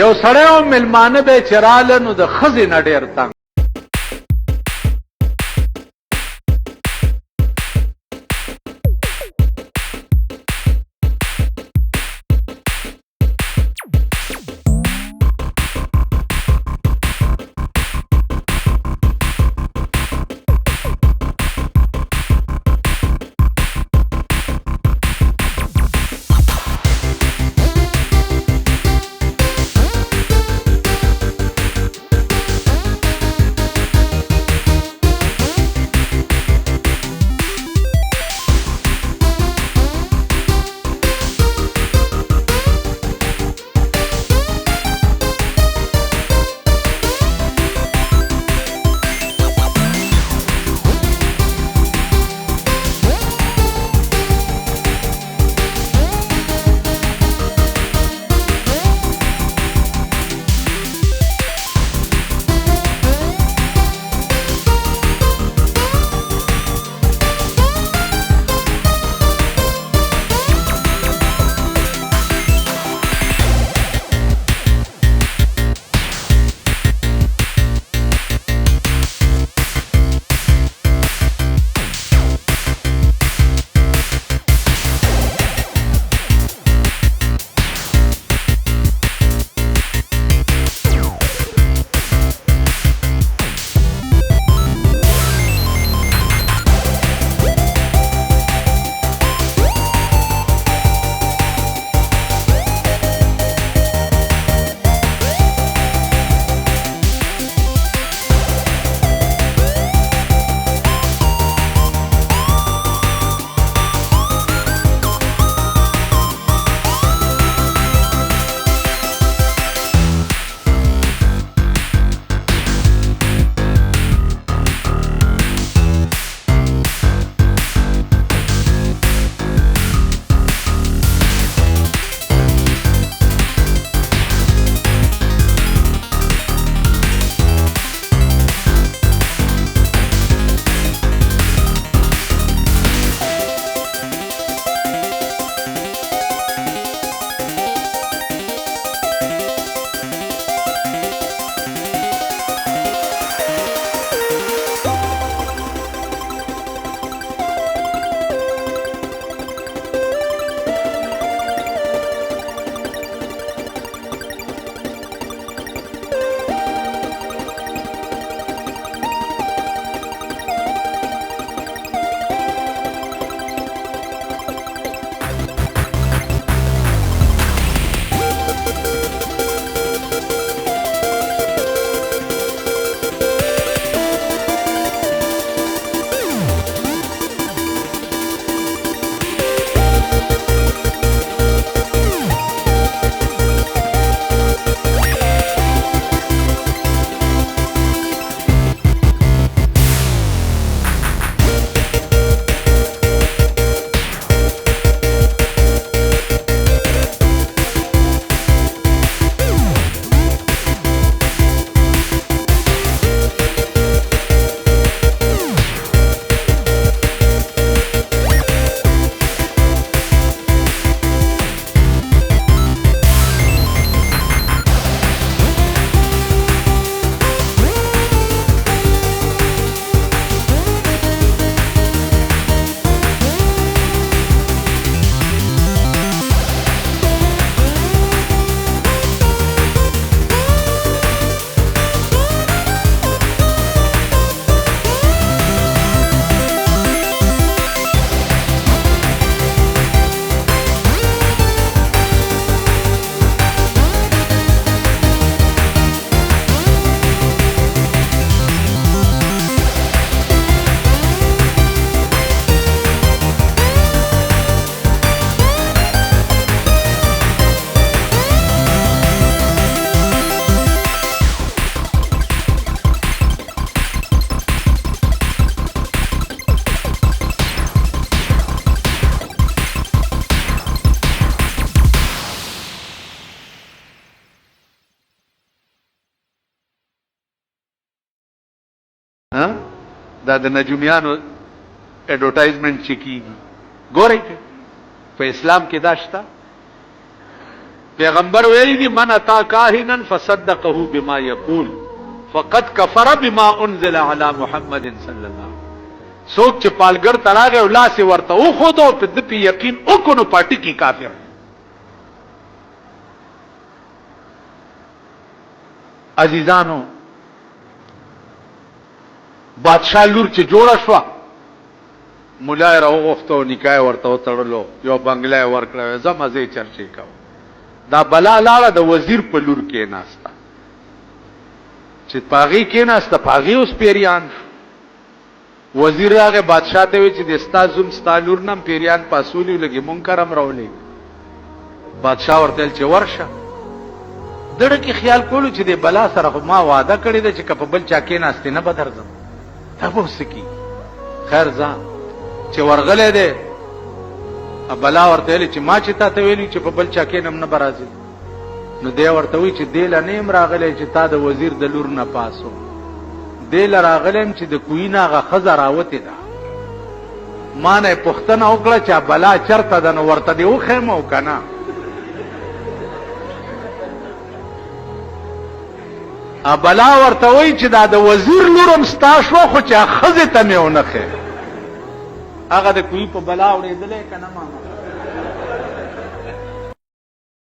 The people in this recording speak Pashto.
یو سړی او مېلمانه به چې راله نو د ښځې نه ډېر تنګ دا د نجومیانو اډورټایزمنټ چې کیږي ګورئ په اسلام کې دا شته پیغمبر ویلی دی من اتا کاهنا فصدقه بما یقول فقد کفر بما انزل علی محمد صلی الله علیه وسلم. سوک چې پالګر تراغه او لاس ورته او خود او په دې یقین او کو نو پټی کی کافر. عزیزانو بادشاہ لور چې جوړه شو مولای راوغفتو نکای ورته تړلو یو بنگله ورکړو زمزه چرچې کاو. دا بلا لاړه د وزیر په لور کې ناستا چې پاغي کې ناستا پاغي اوس پیریان. وزیر هغه بادشاہ ته وی چې د استازم ستالور نام پیریان پاسولی لګي منکرم راولې. بادشاہ ورته چې ورشه دړه کې خیال کولو چې د بلا سره ما وعده کړی دی چې کپ بل چا کې ناستې نه بدرځم تاسو سکی خیر ځه چې ورغله ده بلا ورته چې ما چې تاسو ویلي چې په بل چا کې نم نه برازي نو دی ورته وی چې دل نه ام راغله چې تا د وزیر د لور نه پاسو دل راغلم چې د کوینا غ خزر راوته ده ما نه پښتنه وکړه چې بلا چرته ده نو ورته دی وخېمو کنه. بلا ورته وی چې دا د وزیر لورم ستا شو خو چې خزه ته مې ونخه هغه د کوی په بلا اورېدلې کنه ما